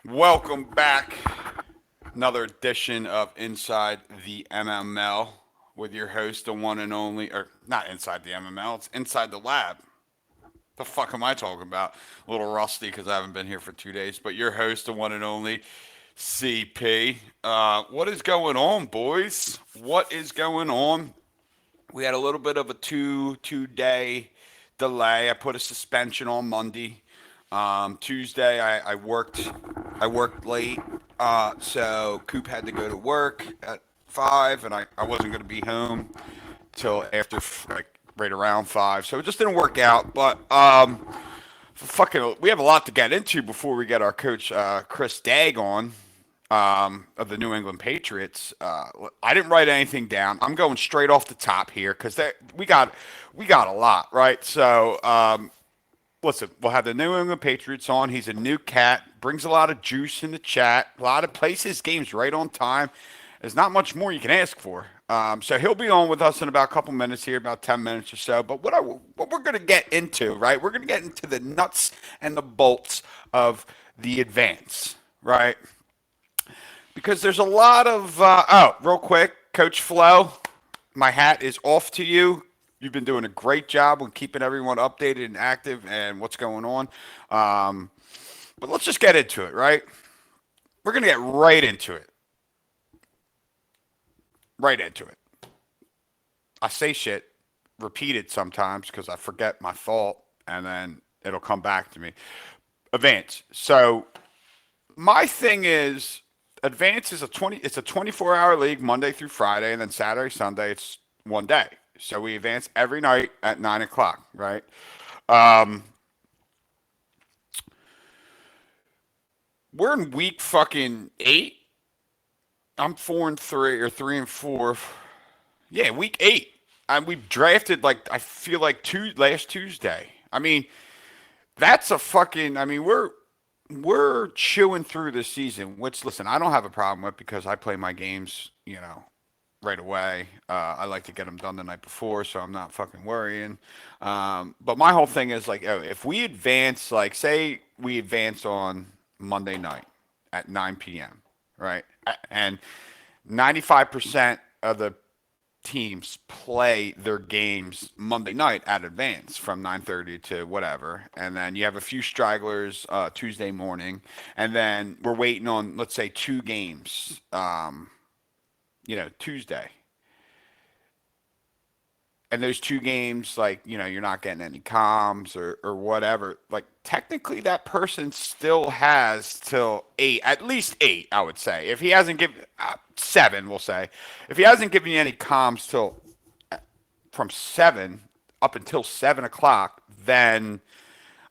Welcome back. Another edition of Inside the MML with your host, the one and only, or not Inside the MML, it's Inside the Lab. The fuck am I talking about? A little rusty because I haven't been here for 2 days, but your host, the one and only CP. What is going on, boys? What is going on? We had a little bit of a two day delay. I put a suspension on Monday. Tuesday I worked late, so Coop had to go to work at 5, and I wasn't going to be home till after like right around 5, so it just didn't work out. But fucking, we have a lot to get into before we get our coach Chris Dagg on of the New England Patriots. I didn't write anything down. I'm going straight off the top here because we got a lot, right. So listen, we'll have the New England Patriots on. He's a new cat, brings a lot of juice in the chat, a lot of places games right on time. There's not much more you can ask for. So he'll be on with us in about a couple minutes here, about 10 minutes or so. But what we're going to get into, right? We're going to get into the nuts and the bolts of the advance, right? Because there's a lot of real quick, Coach Flo, my hat is off to you. You've been doing a great job with keeping everyone updated and active and what's going on. Um, but let's just get into it, right? We're gonna get right into it. Right into it. I say shit, repeat it sometimes because I forget my fault, and then it'll come back to me. Advance. So my thing is, advance is it's a 24-hour league Monday through Friday, and then Saturday Sunday it's one day. So we advance every night at 9 o'clock, right? Um, we're in week fucking 8. I'm 4-3 or 3-4. Yeah, week 8. And we drafted like I feel like last Tuesday. I mean, that's a fucking. I mean, we're chewing through the season. Which listen, I don't have a problem with because I play my games, right away. I like to get them done the night before, so I'm not fucking worrying. But my whole thing is like, oh, if we advance, like, say we advance on Monday night at 9 p.m., right? And 95% of the teams play their games Monday night at advance from 9:30 to whatever, and then you have a few stragglers Tuesday morning, and then we're waiting on, let's say, two games, Tuesday, and those two games, like, you're not getting any comms or whatever. Like, technically, that person still has till 8, at least 8, I would say. If he hasn't given 7, we'll say, if he hasn't given you any comms till from 7 up until 7 o'clock, then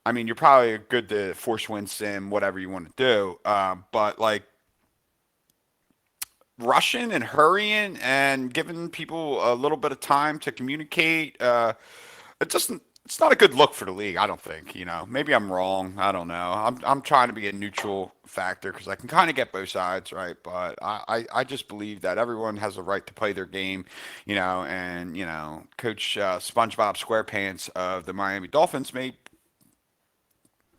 I mean, you're probably good to force win sim, whatever you want to do. But like, rushing and hurrying and giving people a little bit of time to communicate. It just it's not a good look for the league. I don't think. Maybe I'm wrong. I don't know. I'm trying to be a neutral factor because I can kind of get both sides, right? But I just believe that everyone has a right to play their game, and Coach SpongeBob SquarePants of the Miami Dolphins made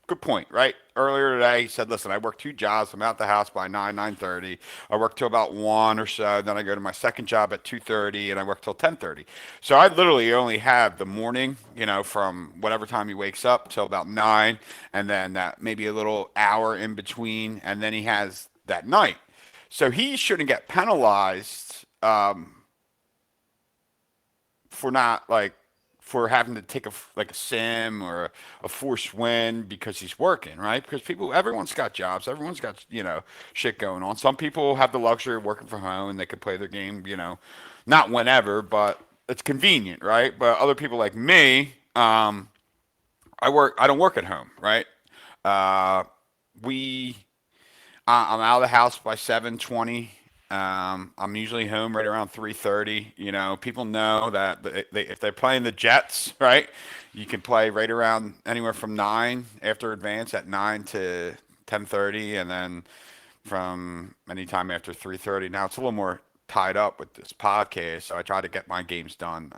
good point, right? Earlier today, he said, "Listen, I work two jobs. I'm out the house by 9:30. I work till about 1 or so. Then I go to my second job at 2:30, and I work till 10:30. So I literally only have the morning, from whatever time he wakes up till about 9, and then that maybe a little hour in between, and then he has that night. So he shouldn't get penalized for not like for having to take like a sim or a forced win because he's working, right? Because everyone's got jobs, everyone's got shit going on. Some people have the luxury of working from home and they can play their game, not whenever, but it's convenient, right? But other people like me, I don't work at home, right? Uh, we I'm out of the house by 7:20. I'm usually home right around 3:30. People know that if they're playing the Jets, right, you can play right around anywhere from 9 after advance at 9 to 10:30, and then from anytime after 3:30. Now it's a little more tied up with this podcast, so I try to get my games done,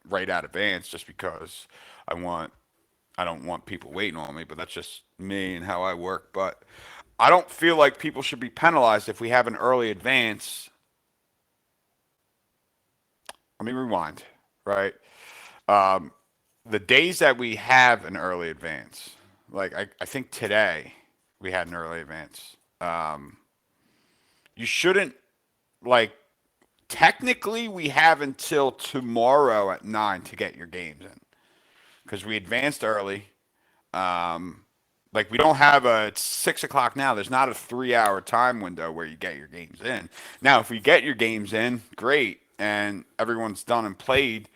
right at advance, just because I want I don't want people waiting on me, but that's just me and how I work. But I don't feel like people should be penalized if we have an early advance. Let me rewind, right? Um, the days that we have an early advance, like I think today we had an early advance. You shouldn't, like, technically we have until tomorrow at 9 to get your games in because we advanced early. Um, like, we don't have it's 6 o'clock now. There's not a 3 hour time window where you get your games in. Now, if we get your games in, great, and everyone's done and played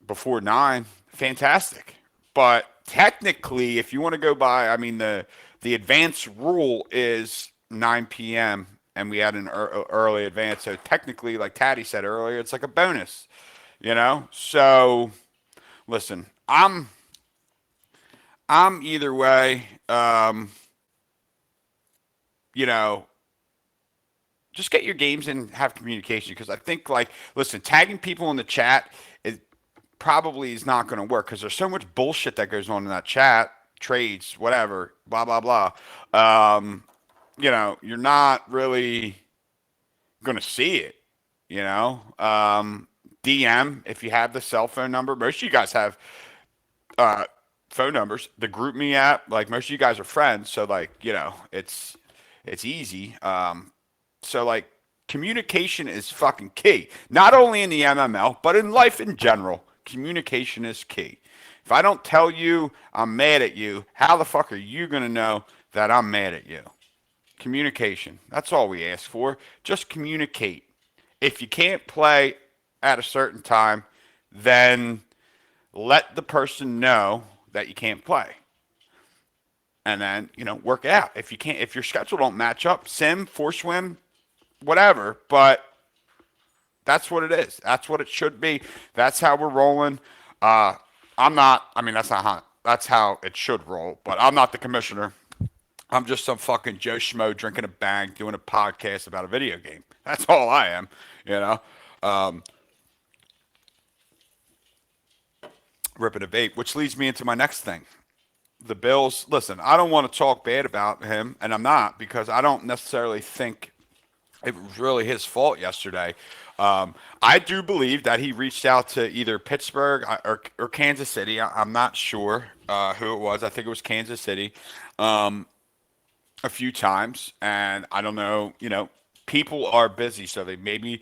before 9, fantastic. But technically, if you want to go by, I mean, the advance rule is 9 p.m. and we had an early advance. So technically, like Taddy said earlier, it's like a bonus, you know. So listen, I'm either way. You know, just get your games and have communication because I think, like, listen, tagging people in the chat is probably is not going to work because there's so much bullshit that goes on in that chat, trades, whatever, blah blah blah. Um, you're not really going to see it. You know, DM if you have the cell phone number. Most of you guys have uh, phone numbers. The group me app, like, most of you guys are friends, so, like, it's easy. So, like, communication is fucking key. Not only in the MML, but in life in general. Communication is key. If I don't tell you I'm mad at you, how the fuck are you gonna know that I'm mad at you? Communication. That's all we ask for. Just communicate. If you can't play at a certain time, then let the person know that you can't play. And then, work it out. If you can't, if your schedule don't match up, sim, force swim, whatever. But that's what it is. That's what it should be. That's how we're rolling. I'm not. I mean, that's not how. That's how it should roll. But I'm not the commissioner. I'm just some fucking Joe Schmo drinking a bang, doing a podcast about a video game. That's all I am. You know, um, ripping a vape, which leads me into my next thing. The Bills. Listen, I don't want to talk bad about him, and I'm not because I don't necessarily think it was really his fault yesterday. I do believe that he reached out to either Pittsburgh or Kansas City. I'm not sure who it was. I think it was Kansas City a few times, and I don't know. People are busy, so they maybe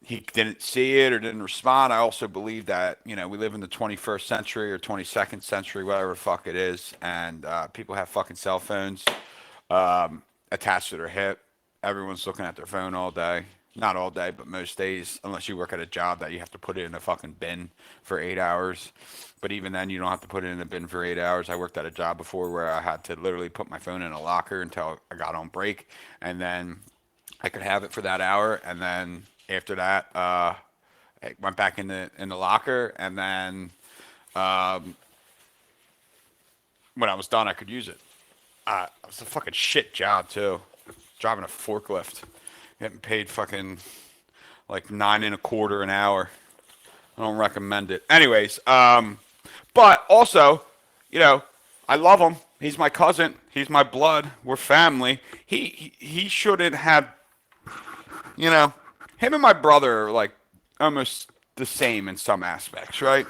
he didn't see it or didn't respond. I also believe that we live in the 21st century or 22nd century, whatever the fuck it is, and people have fucking cell phones attached to their hip. Everyone's looking at their phone all day. Not all day, but most days, unless you work at a job that you have to put it in a fucking bin for 8 hours. But even then, you don't have to put it in a bin for 8 hours. I worked at a job before where I had to literally put my phone in a locker until I got on break, and then I could have it for that hour, and then after that, I went back in the locker, and then um, when I was done, I could use it. It was a fucking shit job too, driving a forklift, getting paid fucking like 9 and a quarter an hour. I don't recommend it. Anyways, but also, you know, I love him. He's my cousin. He's my blood. We're family. He shouldn't have. You know, him and my brother are like almost the same in some aspects, right?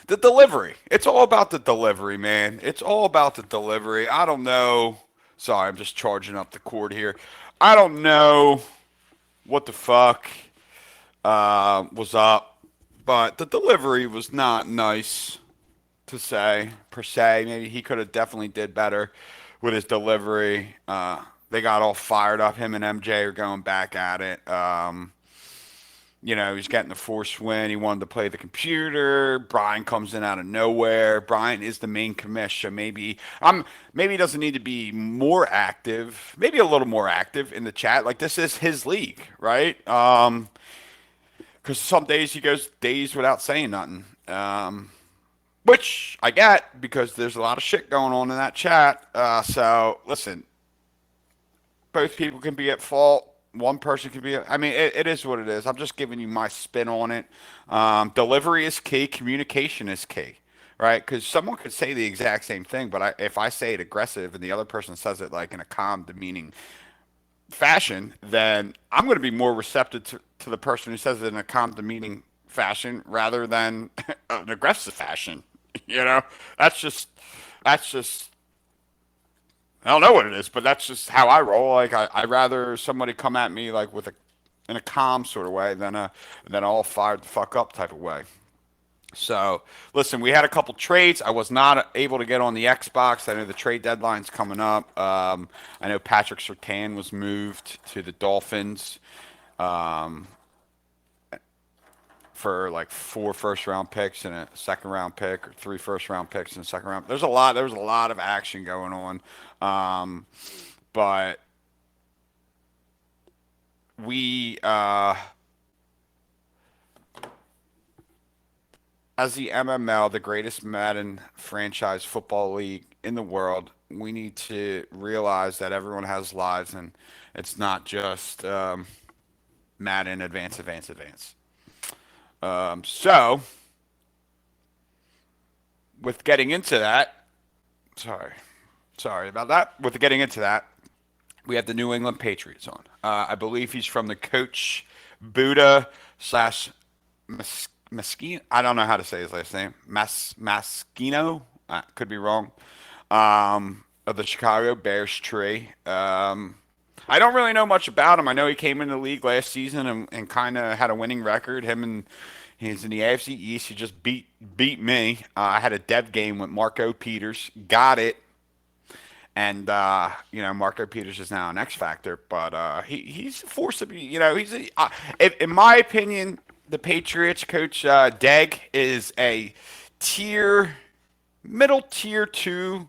The delivery. It's all about the delivery, man. It's all about the delivery. I don't know. Sorry, I'm just charging up the cord here. I don't know what the fuck was up, but the delivery was not nice to say per se. Maybe he could have definitely did better with his delivery. They got all fired up. Him and MJ are going back at it. He's getting the force win. He wanted to play the computer. Brian comes in out of nowhere. Brian is the main commish, so maybe he doesn't need to be more active. Maybe a little more active in the chat. Like, this is his league, right? Because some days he goes days without saying nothing. Which I get because there's a lot of shit going on in that chat. So listen, both people can be at fault. One person can be. I mean, it is what it is. I'm just giving you my spin on it. Delivery is key. Communication is key, right? Because someone could say the exact same thing, but if I say it aggressive and the other person says it like in a calm, demeaning fashion, then I'm going to be more receptive to the person who says it in a calm, demeaning fashion rather than an aggressive fashion. You know, that's just that's just I don't know what it is, but that's just how I roll. Like I rather somebody come at me like with a in a calm sort of way than all fired the fuck up type of way. So, listen, we had a couple trades. I was not able to get on the Xbox. I know the trade deadline's coming up. I know Patrick Surtain was moved to the Dolphins um, for like 4 first round picks and a second round pick, or 3 first round picks and a second round. There's a lot. There was a lot of action going on, um, but we. As the MML, the greatest Madden franchise football league in the world, we need to realize that everyone has lives and it's not just Madden advance, advance, advance. So, with getting into that, sorry, sorry about that. With getting into that, we have the New England Patriots on. I believe he's from the coach Buddha slash Maschino. I don't know how to say his last name. Maschino. Could be wrong. Of the Chicago Bears tree. I don't really know much about him. I know he came into the league last season and kind of had a winning record. Him and he's in the AFC East. He just beat me. I had a dev game with Marco Peters. Got it. And Marco Peters is now an X factor, but he's a force to be. In my opinion, the Patriots coach Deg is a tier middle tier two,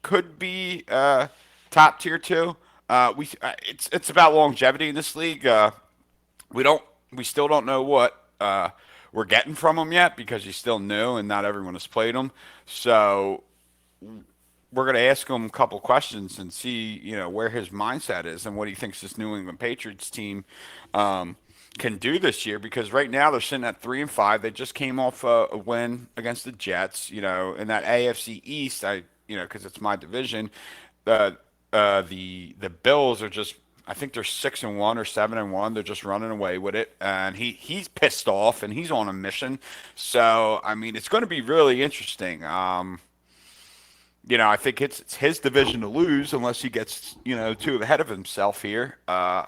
could be top tier two. It's about longevity in this league. We don't we still don't know what we're getting from him yet because he's still new and not everyone has played him. So we're going to ask him a couple questions and see, where his mindset is and what he thinks this New England Patriots team can do this year. Because right now they're sitting at 3-5. They just came off a win against the Jets. In that AFC East, because it's my division, the Bills are just. I think they're 6-1 or 7-1. They're just running away with it, and he's pissed off and he's on a mission. So I mean, it's going to be really interesting. I think it's his division to lose unless he gets, too ahead of himself here. I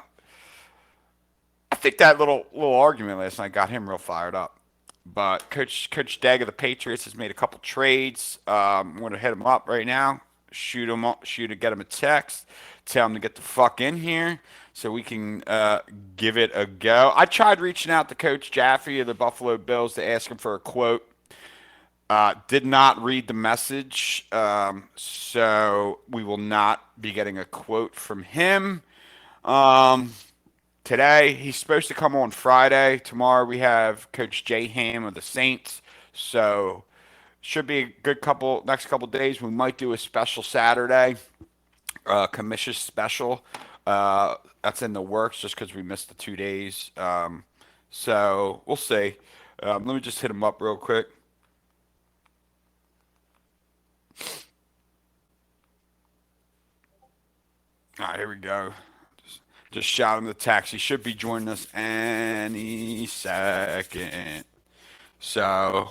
think that little argument last night got him real fired up. But Coach Degg of the Patriots has made a couple trades. I'm going to hit him up right now. Shoot him up, get him a text, tell him to get the fuck in here so we can give it a go. I tried reaching out to Coach Jaffe of the Buffalo Bills to ask him for a quote. Did not read the message, so we will not be getting a quote from him today. He's supposed to come on Friday. Tomorrow we have Coach Jay Ham of the Saints, so should be a good next couple days. We might do a special Saturday, commission special. That's in the works just because we missed the 2 days. So we'll see. Let me just hit him up real quick. All right, here we go. Just shout him the text. He should be joining us any second. So,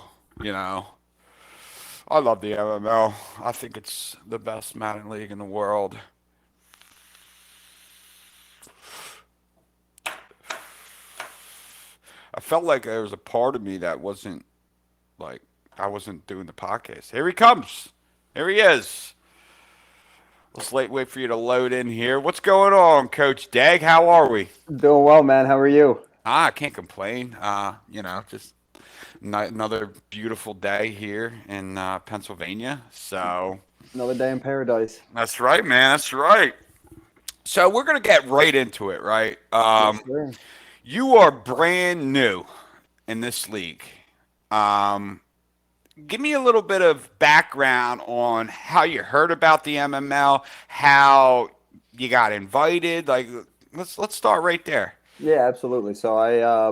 I love the MML. I think it's the best Madden league in the world. I felt like there was a part of me that wasn't like I wasn't doing the podcast. Here he comes. Here he is. Let's wait for you to load in here. What's going on, Coach Degg? How are we? Doing well, man. How are you? I can't complain. Just another beautiful day here in Pennsylvania. So Another day in paradise. that's right, man. That's right. So we're gonna get right into it, right? Yes, sir. You are brand new in this league. Um, Give me a little bit of background on how you heard about the MML, how you got invited. Like, let's start right there. Yeah, absolutely. So I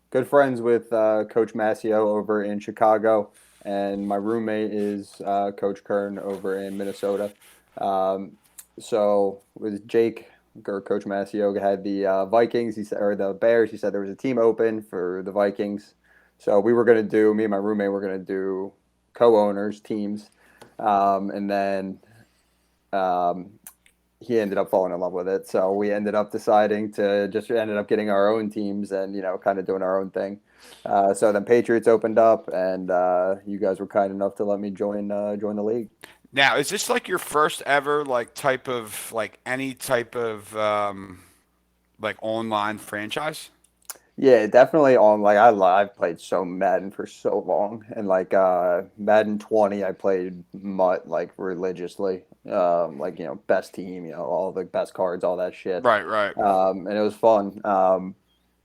good friends with Coach Massio over in Chicago, and my roommate is Coach Kern over in Minnesota. Um, so with Jake or Coach Massioga had the Vikings, he said, or the Bears. He said there was a team open for the Vikings, so we were gonna do me and my roommate were gonna do co-owners teams, and then um, he ended up falling in love with it. So we ended up deciding to just ended up getting our own teams and kind of doing our own thing. So then Patriots opened up, and you guys were kind enough to let me join the league. Now, is this like your first ever like type of like any type of like online franchise? Yeah, definitely on like I've played so Madden for so long, and like Madden 20 I played MUT like religiously, like best team, all the best cards, all that shit, Right, right. and it was fun.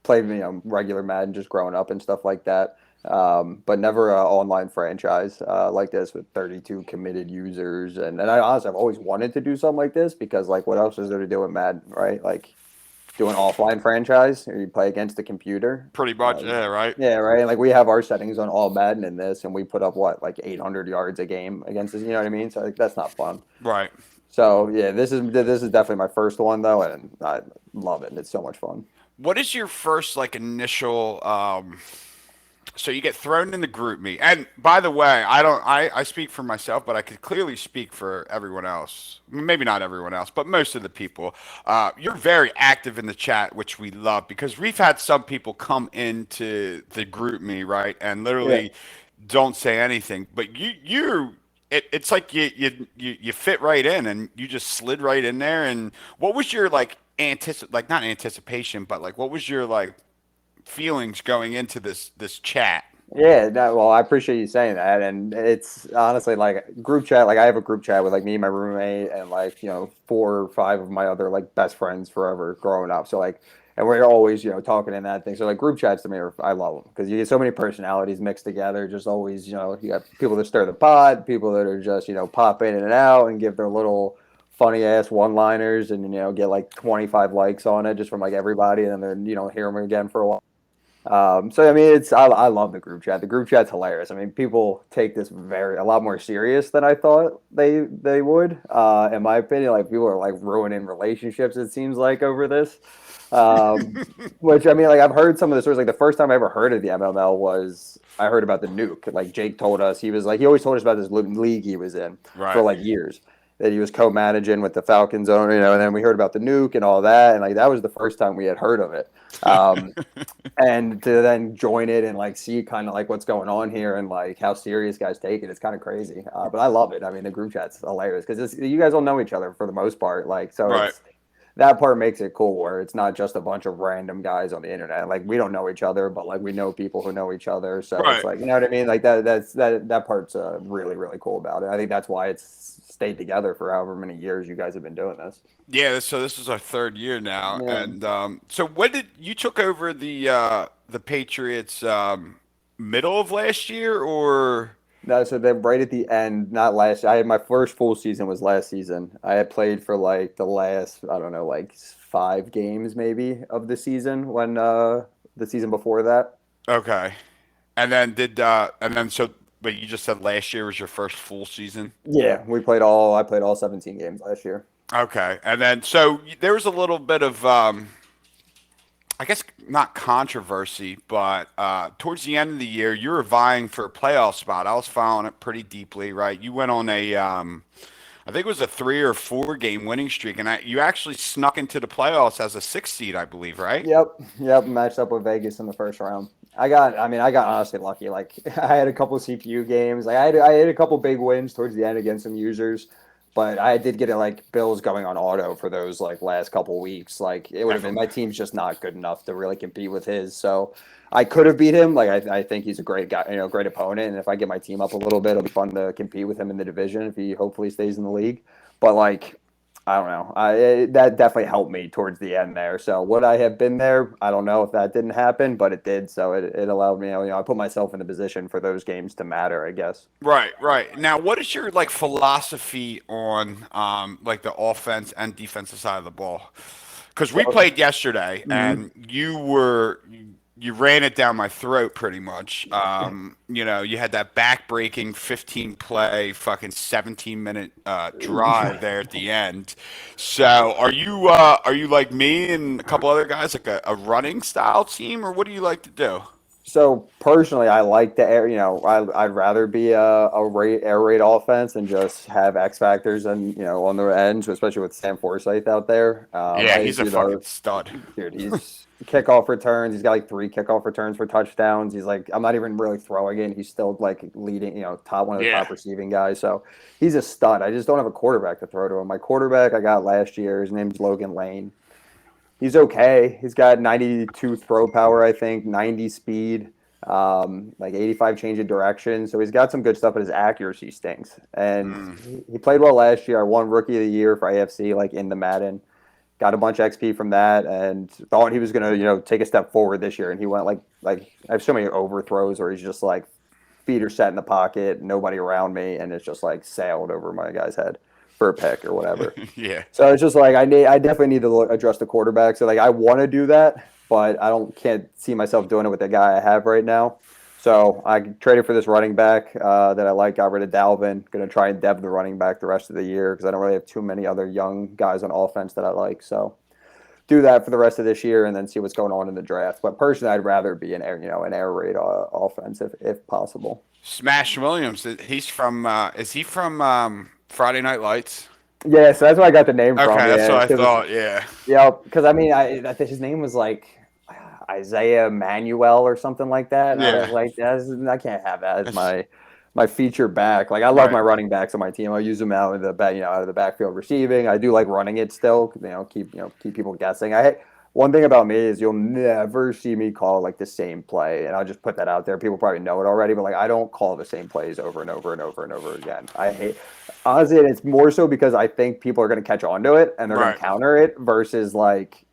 Played regular Madden just growing up and stuff like that, but never an online franchise like this with 32 committed users, and I honestly I've always wanted to do something like this because like what else is there to do with Madden, right? Like do an offline franchise or you play against the computer. Pretty much, yeah, right. Yeah, right. Like we have our settings on all Madden in this, and we put up what like 800 yards a game against us. You know what I mean? So like, that's not fun. Right. So yeah, this is definitely my first one though, and I love it. It's so much fun. What is your first like initial so you get thrown in the group meet. And by the way, I speak for myself, but I could clearly speak for everyone else. Maybe not everyone else, but most of the people. You're very active in the chat, which we love because we've had some people come into the group me, right? And Yeah. literally don't say anything. But it's like you fit right in and you just slid right in there. And what was your like like not anticipation, but like what was your like feelings going into this chat? Yeah, no, well, I appreciate you saying that, and it's honestly like group chat. Like I have a group chat with like me and my roommate, and like 4 or 5 of my other like best friends forever growing up. So like, and we're always talking in that thing. So like group chats to me, I love them because you get so many personalities mixed together. Just always, you got people that stir the pot, people that are just pop in and out and give their little funny ass one liners, and get like 25 likes on it just from like everybody, and then hear them again for a while. So I mean, I love the group chat. The group chat's hilarious. I mean, people take this a lot more serious than I thought they would. In my opinion, like people are like ruining relationships. It seems like over this. Which I mean, like I've heard some of the stories. Like the first time I ever heard of the MML was I heard about the nuke. Like Jake told us he was like he always told us about this league he was in for Right. like years that he was co-managing with the Falcons owner. And then we heard about the nuke and all that, and like that was the first time we had heard of it. Um, and to then join it and like see kind of like what's going on here and like how serious guys take it, it's kind of crazy. But I love it. I mean, the group chat's hilarious because you guys all know each other for the most part. Like, so Right. it's that part makes it cool where it's not just a bunch of random guys on the internet. Like we don't know each other, but like we know people who know each other. So it's Right. like, you know what I mean? Like that part's really, really cool about it. I think that's why it's stayed together for however many years you guys have been doing this. Yeah, so this is our third year now. Yeah. And so when did you took over the Patriots middle of last year or No, so then right at the end, not last. I had my first full season was last season. I had played for like the last, I don't know, like 5 games maybe of the season when the season before that. okay. And then so but you just said last year was your first full season? Yeah, we played all. I played all 17 games last year. Okay. And then so there was a little bit of I guess not controversy, but towards the end of the year, you were vying for a playoff spot. I was following it pretty deeply, right? You went on I think it was a 3 or 4 game winning streak, and you actually snuck into the playoffs as a 6 seed, I believe, right? Yep. Matched up with Vegas in the first round. I got honestly lucky. Like I had a couple of CPU games. Like I had a couple big wins towards the end against some users, but I did get it like Bills going on auto for those like last couple weeks. Like it would have been my Definitely. team's just not good enough to really compete with his. So I could have beat him. Like I think he's a great guy, great opponent. And if I get my team up a little bit, it'll be fun to compete with him in the division if he hopefully stays in the league. But like I don't know. That definitely helped me towards the end there. So would I have been there? I don't know if that didn't happen, but it did. So it allowed me. I put myself in a position for those games to matter, I guess. Right, right. Now, what is your like philosophy on like the offense and defensive side of the ball? Because we So played yesterday, mhm. and you were you ran it down my throat pretty much. You had that back-breaking 15 play, fucking 17-minute drive there at the end. So, are you like me and a couple other guys, like a running style team, or what do you like to do? So personally, I like the air. I'd rather be air raid offense and just have X factors and on the end, especially with Sam Forsythe out there. Yeah, I he's just a do fucking the stud. dude. He's kickoff returns. He's got like 3 kickoff returns for touchdowns. He's like, I'm not even really throwing it. He's still like leading, top one of the Yeah. top receiving guys. So he's a stud. I just don't have a quarterback to throw to him. My quarterback I got last year. His name's Logan Lane. He's okay. He's got 92 throw power, I think, 90 speed, like 85 change of direction. So he's got some good stuff, but his accuracy stinks. And Mm. he played well last year. I won Rookie of the Year for AFC, like in the Madden. Got a bunch of XP from that, and thought he was gonna, take a step forward this year. And he went like I have so many overthrows where he's just like feet are set in the pocket, nobody around me, and it's just like sailed over my guy's head for a pick or whatever. Yeah. So it's just like I definitely need to address the quarterback. So like I want to do that, but can't see myself doing it with the guy I have right now. So I traded for this running back that I like. Got rid of Dalvin. Going to try and dev the running back the rest of the year because I don't really have too many other young guys on offense that I like. So do that for the rest of this year and then see what's going on in the draft. But personally, I'd rather be an air raid offense if possible. Smash Williams. He's from. Is he from Friday Night Lights? Yeah, so that's where I got the name from. Okay, that's Yeah, what I because thought. Yeah. yeah, because I mean, I think his name was like Isaiah Manuel or something like that. And I was Yeah. like, I can't have that as That's my feature back. Like I love right. my running backs on my team. I use them out of the back, out of the backfield receiving. I do like running it still. Keep people guessing. One thing about me is you'll never see me call like the same play, and I'll just put that out there. People probably know it already, but like I don't call the same plays over and over and over and over again. I hate honestly, and it's more so because I think people are going to catch on to it and they're going to Right. counter it versus like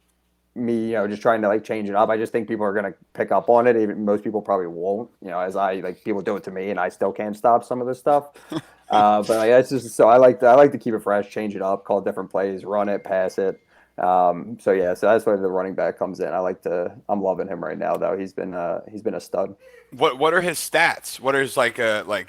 me, just trying to like change it up. I just think people are going to pick up on it. Even most people probably won't, as I like people do it to me and I still can't stop some of this stuff. But like, that's just so I like to keep it fresh, change it up, call different plays, run it, pass it. So yeah, so that's where the running back comes in. I'm loving him right now though. He's been a stud. What are his stats? What is like?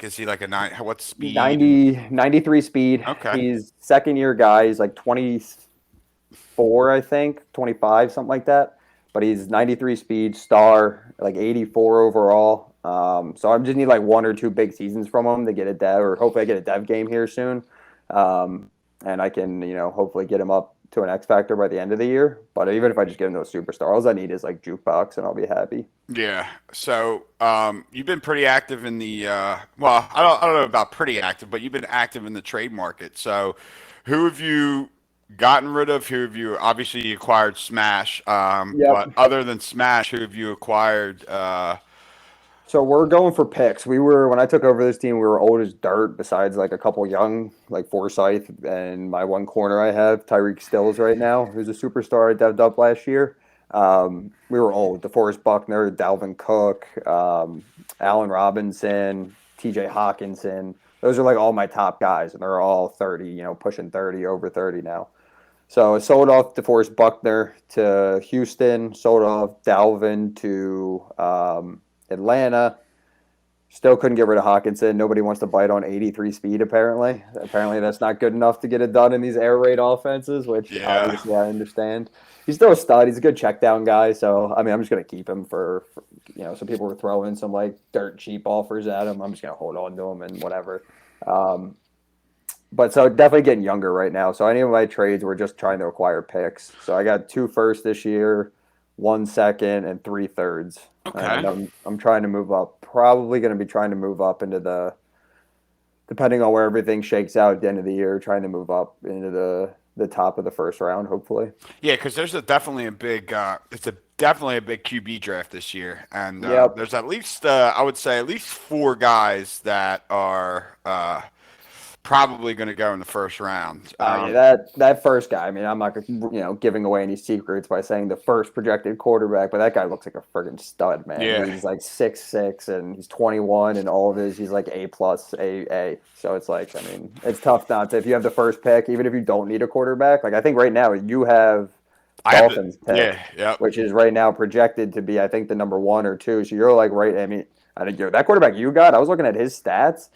Is he like a nine? What speed and? 93 speed. Okay. He's second year guy. He's like 24, I think, 25, something like that. But he's 93 speed, star, like 84 overall. So I just need like 1 or 2 big seasons from him to get a dev, or hopefully I get a dev game here soon. And I can, hopefully get him up to an X Factor by the end of the year. But even if I just get him to a superstar, all I need is like jukebox and I'll be happy. Yeah. So, you've been pretty active in the well, I don't know about pretty active, but you've been active in the trade market. So, who have you gotten rid of? Who have you obviously you acquired Smash, but Yep. other than Smash, who have you acquired? So we're going for picks. When I took over this team, we were old as dirt. Besides like a couple young, like Forsyth and my one corner I have Tyreek Stills right now, who's a superstar I devved up last year. We were old. DeForest Buckner, Dalvin Cook, Allen Robinson, T.J. Hawkinson. Those are like all my top guys, and they're all 30. Pushing 30, over 30 now. So I sold off DeForest Buckner to Houston. Sold off Dalvin to Atlanta. Still couldn't get rid of Hawkinson. Nobody wants to bite on 83 speed, apparently. Apparently, that's not good enough to get it done in these air raid offenses, which Yeah. obviously I understand. He's still a stud. He's a good check down guy. So, I mean, I'm just going to keep him for some people were throwing some like dirt cheap offers at him. I'm just going to hold on to him and whatever. Um, but so definitely getting younger right now. So any of my trades were just trying to acquire picks. So I got 2 firsts this year, 1 second, and 3 thirds. Okay. And I'm trying to move up. Probably going to be trying to move up into depending on where everything shakes out at the end of the year, trying to move up into the top of the first round, hopefully. Yeah, because there's definitely a big it's a definitely a big QB draft this year, and Yep. there's at least I would say at least 4 guys that are probably going to go in the first round. Yeah, that first guy. I mean, I'm not giving away any secrets by saying the first projected quarterback, but that guy looks like a friggin' stud, man. Yeah, He's like 6'6", and he's 21, and all of he's like A plus A. So it's like, I mean, it's tough not to if you have the first pick, even if you don't need a quarterback. Like I think right now you have Dolphins pick, yeah, yep. which is right now projected to be, I think, the number 1 or 2. So you're like right. I mean, I think that quarterback you got. I was looking at his stats.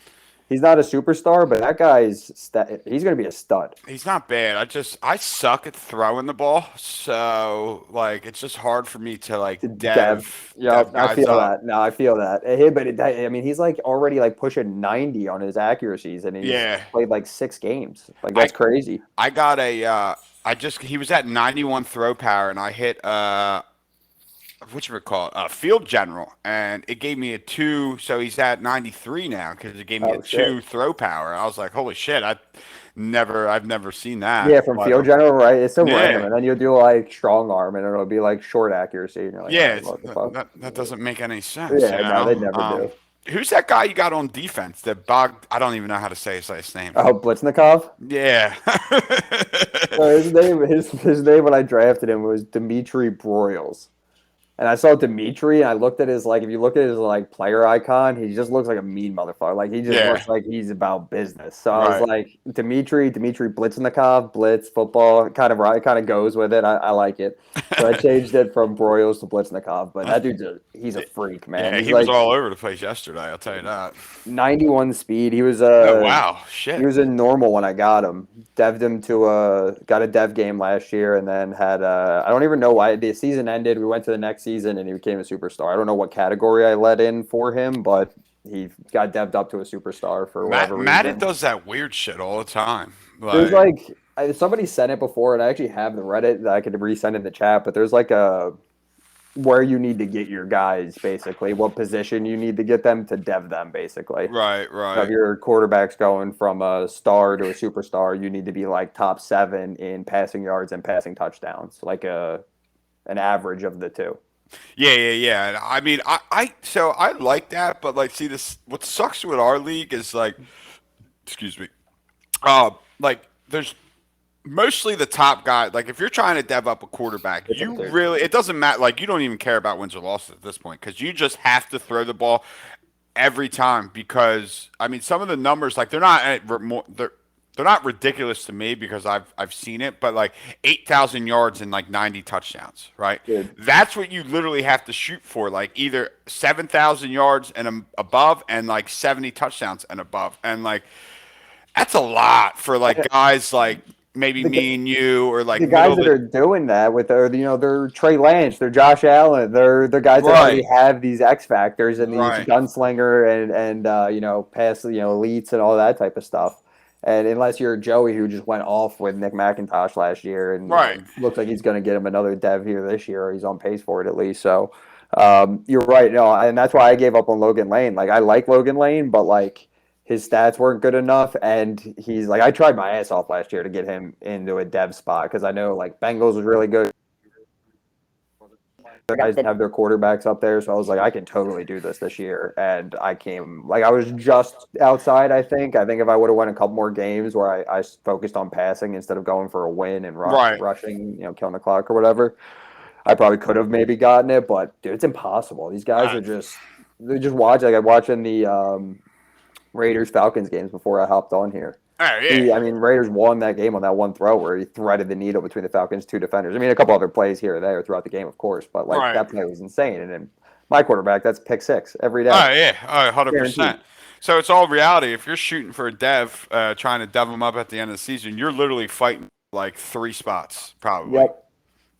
He's not a superstar, but that he's going to be a stud. He's not bad. I suck at throwing the ball, so like it's just hard for me to like Dev, dev I guys feel up. that. No, I feel that. But I mean, he's like already like pushing 90 on his accuracies, and he's Yeah, played like 6 games. Like I that's crazy. I got a he was at 91 throw power, and I hit what you call it, field general, and it gave me a 2. So he's at 93 now because it gave me a Oh shit. 2 throw power. I was like, holy shit! I've never seen that. Yeah, from But field general, right? It's so random, yeah, and then you'll do like strong arm, and it'll be like short accuracy, and you're like, all yeah, right, what the fuck? that doesn't make any sense, you Yeah, no, they know. never do. Who's that guy you got on defense? That Bog? I don't even know how to say his last name. Oh, Blitznikov. Yeah. His name when I drafted him was Dimitri Broyles. And I saw Dimitri, and I looked at his like. If you look at his like player icon, he just looks like a mean motherfucker. Like he just Yeah. looks like he's about business. So I was Right. like, Dimitri Blitznikov, Blitz football, kind of right, kind of goes with it. I like it. So I changed it from Broyles to Blitznikov. But that he's a freak, man. Yeah, He's he was like all over the place yesterday. I'll tell you that. 91 speed. Oh wow, He shit. was in normal when I got him. Dev'd him to got a dev game last year, and then had I don't even know why the season ended. We went to the next season, and he became a superstar. I don't know what category I let in for him, but he got dev'd up to a superstar for whatever Madden reason. does that weird shit all the time. There's Like, like somebody sent it before, and I actually have the Reddit that I could resend in the chat. But there's like a where you need to get your guys, basically, what position you need to get them to dev them, basically. right, So if right. your quarterback's going from a star to a superstar, you need to be like top 7 in passing yards and passing touchdowns, like an average of the two. Yeah, yeah, yeah. I mean, so I like that, but like, see, this what sucks with our league is like, excuse me, like there's mostly the top guy. Like, if you're trying to dev up a quarterback, It's you absurd. really it doesn't matter. Like, you don't even care about wins or losses at this point because you just have to throw the ball every time. Because I mean, some of the numbers like they're not ridiculous to me because I've seen it, but like 8,000 yards and like 90 touchdowns, right? Dude, That's what you literally have to shoot for, like either 7,000 yards and above, and like 70 touchdowns and above, and like that's a lot for like guys like maybe the, me and you, or like the middle guys of that the are doing that with they're Trey Lance, they're Josh Allen, they're guys that already right, have these X factors and these right, gunslinger and pass elites and all that type of stuff. And unless you're Joey, who just went off with Nick McIntosh last year, and right. looks like he's going to get him another dev here this year, or he's on pace for it at least. So you're right, no, and that's why I gave up on Logan Lane. Like I like Logan Lane, but like his stats weren't good enough, and he's like I tried my ass off last year to get him into a dev spot because I know like Bengals was really good. The guys have their quarterbacks up there, so I was like, I can totally do this year. And I came like I was just outside. I think if I would have won a couple more games where I focused on passing instead of going for a win and Right. rushing, killing the clock or whatever, I probably could have maybe gotten it. But dude, it's impossible. These guys Uh, are they're just watching. Like I'm watching the Raiders Falcons games before I hopped on here. oh yeah, I mean, Raiders won that game on that one throw where he threaded the needle between the Falcons' two defenders. I mean, a couple other plays here or there throughout the game, of course, but like right. that play was insane. And then my quarterback, that's pick 6 every day, Oh yeah, oh, 100%. guaranteed. So it's all reality. If you're shooting for a dev, trying to dev them up at the end of the season, you're literally fighting like 3 spots, probably. Yep.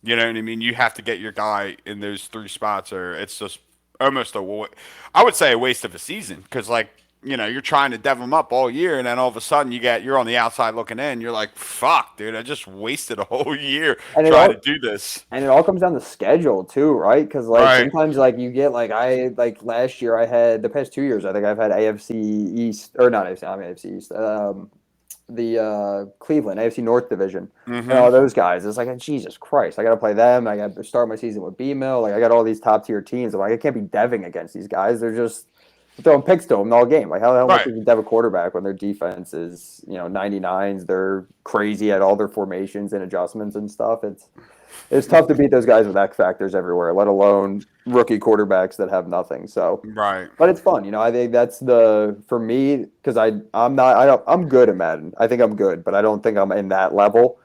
You know what I mean? You have to get your guy in those 3 spots, or it's just almost I would say a waste of a season because, like, you're trying to dev them up all year, and then all of a sudden you're on the outside looking in. You're like, fuck, dude, I just wasted a whole year And it trying all to do this. and it all comes down to schedule too, right? Because like Right, sometimes like you get like last year I had the past 2 years I think I've had AFC East or not AFC I mean AFC East the Cleveland AFC North division and all those guys. It's like Jesus Christ, I got to play them. I got to start my season with B Mill. Like I got all these top tier teams. I'm like I can't be deving against these guys. They're just throwing picks to them all game. Like how the hell much right. can you dev a quarterback when their defense is 99s? They're crazy at all their formations and adjustments and stuff. It's tough to beat those guys with X factors everywhere, let alone rookie quarterbacks that have nothing. So, Right. but it's fun, I think that's for me because I'm not I'm good at Madden. I think I'm good, but I don't think I'm in that level.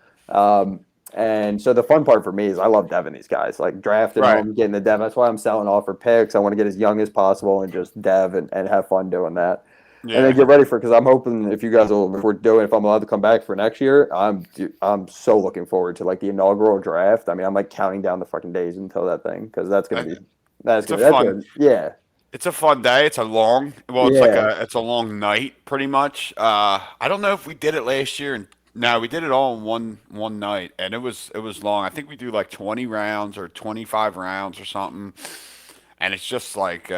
And so the fun part for me is I love deving these guys, like drafting Right. them, getting the dev. That's why I'm selling off for picks. I want to get as young as possible and just dev and have fun doing that. And then Yeah. get ready for because I'm hoping if you guys will, if I'm allowed to come back for next year, I'm so looking forward to like the inaugural draft. I mean, I'm like counting down the fucking days until that thing because It's a fun. yeah, It's a fun day. It's a long. Well, yeah. it's a long night, pretty much. I don't know if we did it last year, and no, we did it all in one night, and it was long. I think we do like 20 rounds or 25 rounds or something, and it's just like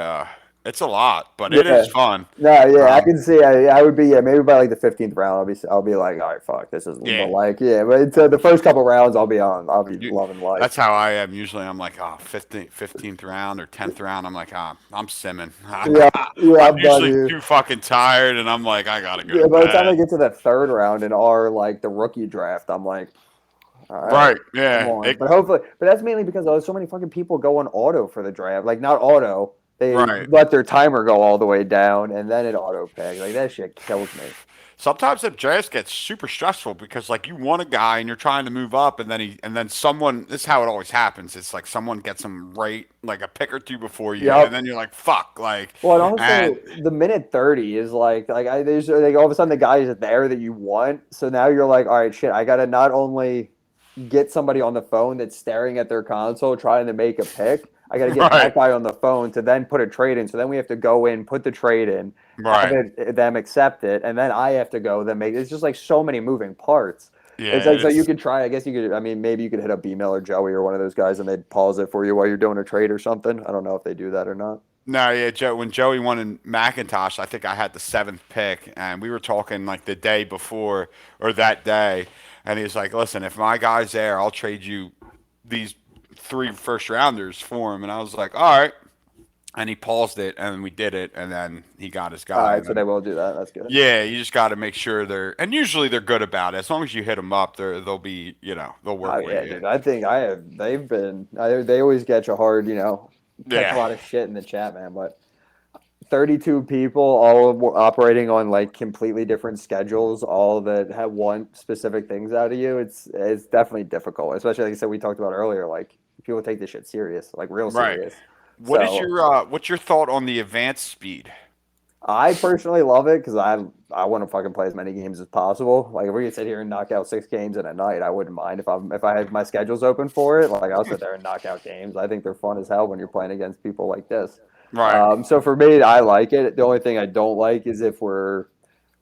it's a lot, but it Yeah. is fun. No, yeah, I Um, can see. I would be maybe by like the 15th round, I'll be like, all right, fuck, this is. But yeah. like, yeah, but it's, the first couple rounds, I'll be You, loving life. that's how I am. Usually I'm like, oh, 15th round or 10th round. I'm like, ah, I'm simming. Yeah, yeah, I'm I'm done usually here. too fucking tired, and I'm like, I gotta go to Yeah, by the time I bed. get to that third round in our like the rookie draft, I'm like, all right, Right. come Yeah. on. But hopefully, but that's mainly because there's so many fucking people go on auto for the draft. Like not auto, they Right. let their timer go all the way down and then it auto picks. Like that shit kills me. Sometimes the drafts get super stressful because like you want a guy and you're trying to move up and then someone this is how it always happens. It's like someone gets him right like a pick or two before you and Yep. then you're like fuck like Well, and and also the minute 30 is there's like all of a sudden the guy is there that you want. So now you're like, all right, shit, I gotta not only get somebody on the phone that's staring at their console trying to make a pick. I got to get right that guy on the phone to then put a trade in. So then we have to go in, put the trade in, have right them accept it, and then I have to go. Then make it's just like so many moving parts. It's yeah like so you it's could try. I guess you could. I mean, maybe you could hit up B-Mill or Joey or one of those guys, and they'd pause it for you while you're doing a trade or something. I don't know if they do that or not. no yeah when Joey won in Macintosh I think I had the seventh pick and we were talking like the day before or that day and he's like listen if my guy's there I'll trade you these three first rounders for him and I was like all right and he paused it and we did it and then he got his All guy right, and so they then will do that. That's good. yeah you just got to make sure they're and usually they're good about it as long as you hit them up they'll be they'll Oh work with yeah, you dude. I think I have. They've been. They always get you hard. Catch a yeah lot of shit in the chat, man. But 32 people, all operating on like completely different schedules, all that have want specific things out of you. It's definitely difficult, especially like I said we talked about earlier. Like people take this shit serious, like real right serious. So what's your thought on the advanced speed I personally love it because I want to fucking play as many games as possible. Like if we could sit here and knock out 6 games in a night, I wouldn't mind if I had my schedules open for it. Like I'll sit there and knock out games. I think they're fun as hell when you're playing against people like this. right So for me, I like it. The only thing I don't like is if we're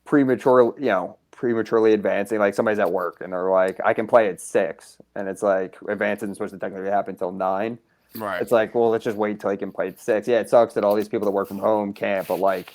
prematurely advancing. Like somebody's at work and they're like, I can play at 6, and it's like advancing is supposed to technically happen until 9. right It's like, well, let's just wait till he can play at 6. Yeah, it sucks that all these people that work from home can't, but like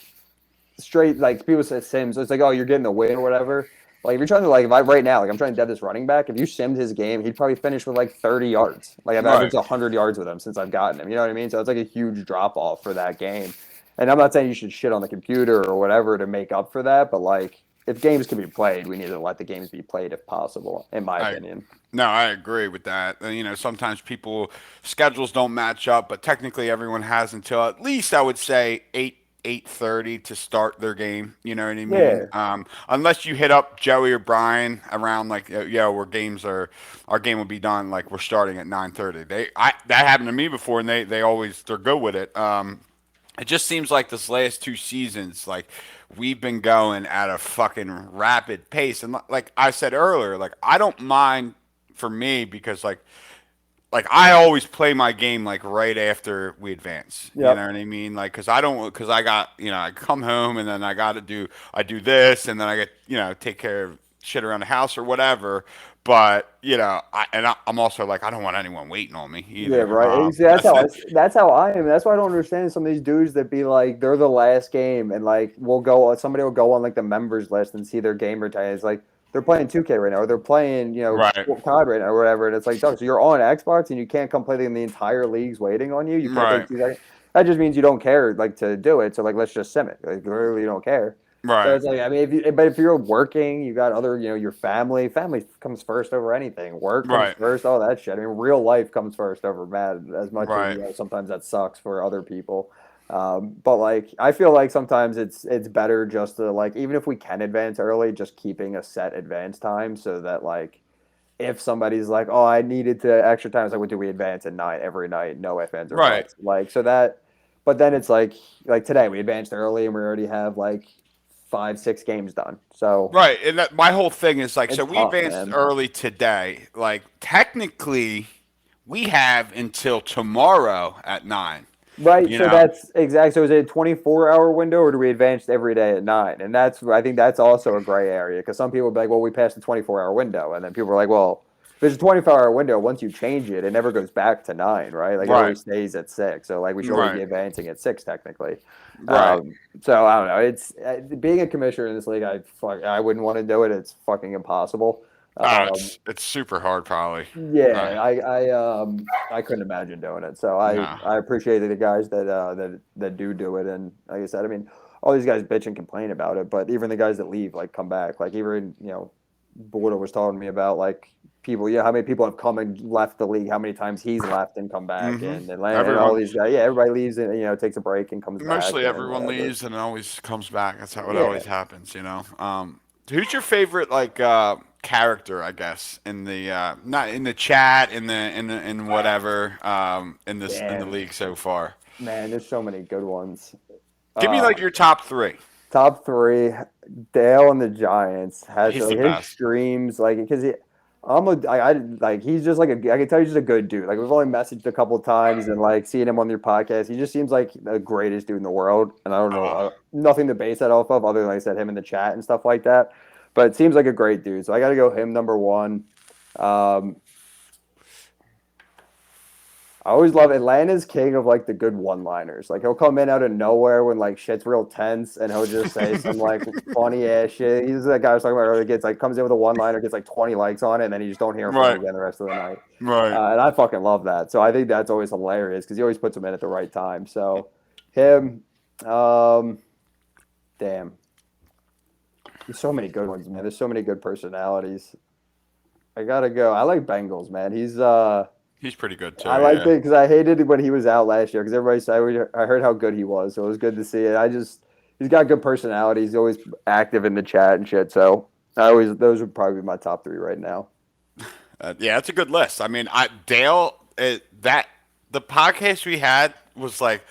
straight like people say Sims, it's like, oh, you're getting the win or whatever. Like if you're trying to like if I right now, like I'm trying to dev this running back, if you simmed his game, he'd probably finish with like 30 yards. Like I've right averaged 100 yards with him since I've gotten him. You know what I mean? So it's like a huge drop off for that game. And I'm not saying you should shit on the computer or whatever to make up for that, but like if games can be played, we need to let the games be played if possible, in my I opinion. No, I agree with that. Sometimes people schedules don't match up, but technically everyone has until at least I would say 8:30 to start their game. You know what I mean? Yeah. Unless you hit up Joey or Brian around like where games are, our game will be done like we're starting at 9:30. That happened to me before, and they're good with it. It just seems like this last two seasons, like we've been going at a fucking rapid pace, and like I said earlier, like I don't mind for me because like I always play my game like right after we advance. You know Yep. what I mean? Like because I got I come home and then I do this and then I get take care of shit around the house or whatever. But I'm also like I don't want anyone waiting on me Yeah, either. right. See, That's it. that's how I am. That's why I don't understand some of these dudes that be like they're the last game and like somebody will go on like the members list and see their gamer tag. It's like they're playing 2K right now or they're playing, Right, COD right now or whatever. And it's like, dog, so you're on Xbox and you can't come play and the entire league's waiting on you. You can't take right, 2 seconds. That just means you don't care like to do it. So like let's just sim it. Like literally you don't care. So right, it's like I mean, if you're working, you got other, your family. Family comes first over anything. Work comes right, first. All that shit. I mean, real life comes first over bad. As much as right. sometimes that sucks for other people. But like, I feel like sometimes it's better just to like, even if we can advance early, just keeping a set advance time so that like if somebody's like, oh, I needed to extra time, it's like, what do we advance at 9 every night? No ifs, ands, or Right. buts. Like, so that, but then it's like today we advanced early and we already have like 5, 6 games done. So Right. And that my whole thing is like, so it's we tough, advanced man. early today. Like, technically, we have until tomorrow at 9. Right. You So know. that's exact. So is it a 24-hour window or do we advance every day at 9? And I think that's also a gray area because some people be like, well, we passed the 24-hour window. And then people are like, well, if it's a 24-hour window, once you change it, it never goes back to 9, right? Like it Right. always stays at 6. So like we should always be Right. advancing at 6 technically. Right. So I don't know. It's being a commissioner in this league. I wouldn't want to do it. It's fucking impossible. Um, It's super hard, probably. yeah, I couldn't imagine doing it. So No. I appreciate the guys that do it. And like I said, I mean, all these guys bitch and complain about it, but even the guys that leave, like come back, like even Border was telling me about like people, how many people have come and left the league, how many times he's left and come back, Mm-hmm. and Atlanta and all Everyone, these guys, yeah, everybody leaves and takes a break and comes back mostly and everyone whatever. leaves and it always comes back. That's how it Yeah, always happens, you know. Who's your favorite like character? I guess in the not in the chat in whatever in the damn, league so far. man, there's so many good ones. Give me Uh, like your top three. Top three, Dale and the Giants has He's the like his best. streams like because I like he's just like I can tell he's just a good dude. Like we've only messaged a couple of times and like seeing him on your podcast, he just seems like the greatest dude in the world. And I don't know Oh, nothing to base that off of other than like I said him in the chat and stuff like that. But it seems like a great dude, so I got to go him number one. Um, I always love Atlanta's king of like the good one-liners. Like he'll come in out of nowhere when like shit's real tense, and he'll just say some like funny ass shit. He's that guy I was talking about earlier. Gets like comes in with a one-liner, gets like 20 likes on it, and then you just don't hear from him right, again the rest of the night. right. And I fucking love that. So I think that's always hilarious because he always puts them in at the right time. So him, um, damn, there's so many good ones, man. There's so many good personalities. I gotta go. I like Bengals, man. He's pretty good too. I liked Yeah. it because I hated it when he was out last year because everybody said I heard how good he was, so it was good to see it. He's got good personality. He's always active in the chat and shit. So I always those would probably be my top three right now. Yeah, that's a good list. I mean, Dale, that the podcast we had was like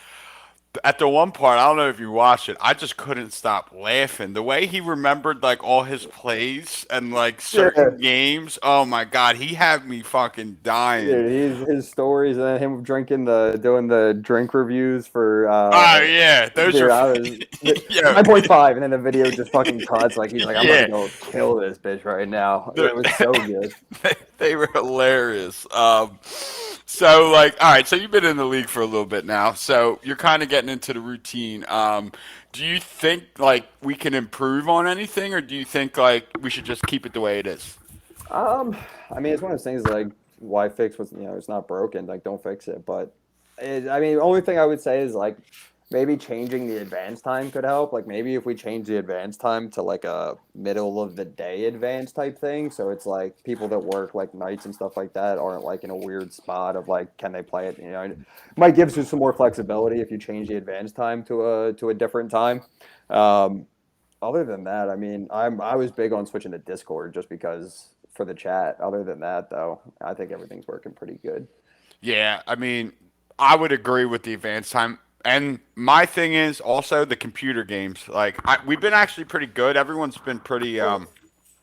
at the one part. I don't know if you watched it. I just couldn't stop laughing. The way he remembered like all his plays and like Yeah, certain games. Oh my god, he had me fucking dying. dude, his stories and then him drinking doing the drink reviews for Oh yeah, those are dude. I was yeah, 9.5, and then the video just fucking cuts like he's like I'm gonna yeah. go kill this bitch right now. It They're- was so good. they were hilarious. So like, all right, so you've been in the league for a little bit now, so you're kind of getting into the routine. Do you think like we can improve on anything, or do you think like we should just keep it the way it is? Um, I mean, it's one of those things like why fix what's it's not broken, like don't fix it. But I mean, the only thing I would say is like maybe changing the advance time could help. Like maybe if we change the advance time to like a middle of the day advance type thing, so it's like people that work like nights and stuff like that aren't like in a weird spot of like can they play it? It might give you some more flexibility if you change the advance time to a different time. Um, Other than that, I mean, I was big on switching to Discord just because for the chat. Other than that, though, I think everything's working pretty good. Yeah, I mean, I would agree with the advance time. And my thing is also the computer games. Like we've been actually pretty good. Everyone's been pretty.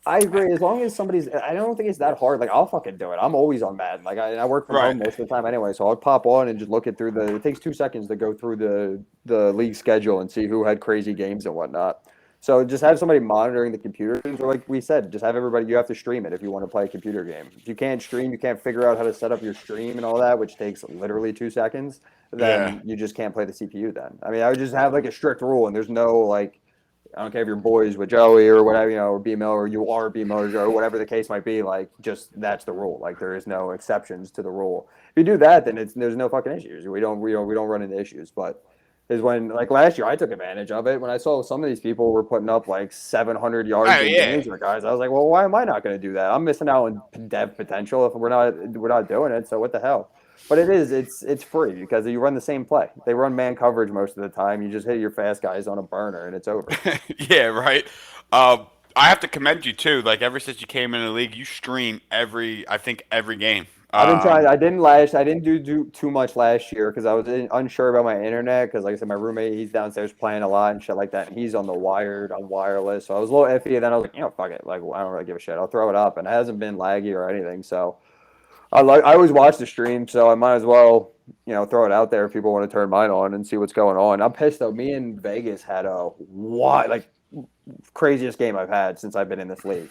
I agree. As long as somebody's, I don't think it's that hard. Like I'll fucking do it. I'm always on Madden. Like I work from Right. home most of the time anyway, so I'll pop on and just look it through the. It takes 2 seconds to go through the league schedule and see who had crazy games and whatnot. So just have somebody monitoring the computer games, or like we said, just have everybody. You have to stream it if you want to play a computer game. If you can't stream, you can't figure out how to set up your stream and all that, which takes literally 2 seconds. Yeah. Then you just can't play the CPU. Then I mean, I would just have like a strict rule, and there's no like I don't care if you're boys with Joey or whatever, or BML or you are BML or Joe, whatever the case might be. Like, just that's the rule. Like, there is no exceptions to the rule. If you do that, then there's no fucking issues. We don't run into issues. But is when like last year I took advantage of it when I saw some of these people were putting up like 700 yards Oh in yeah. games with guys. I was like, well, why am I not going to do that? I'm missing out on dev potential if we're not doing it. So what the hell? But it's free because you run the same play. They run man coverage most of the time. You just hit your fast guys on a burner and it's over. Yeah, right. I have to commend you too. Like ever since you came in the league, you stream I think every game. I've been trying. I didn't do too much last year because I was unsure about my internet. Because like I said, my roommate he's downstairs playing a lot and shit like that. And he's on the wired, on wireless. So I was a little iffy. And then I was like, fuck it. Like I don't really give a shit. I'll throw it up, and it hasn't been laggy or anything. So I always watch the stream, so I might as well throw it out there if people want to turn mine on and see what's going on. I'm pissed though. Me and Vegas had a craziest game I've had since I've been in this league.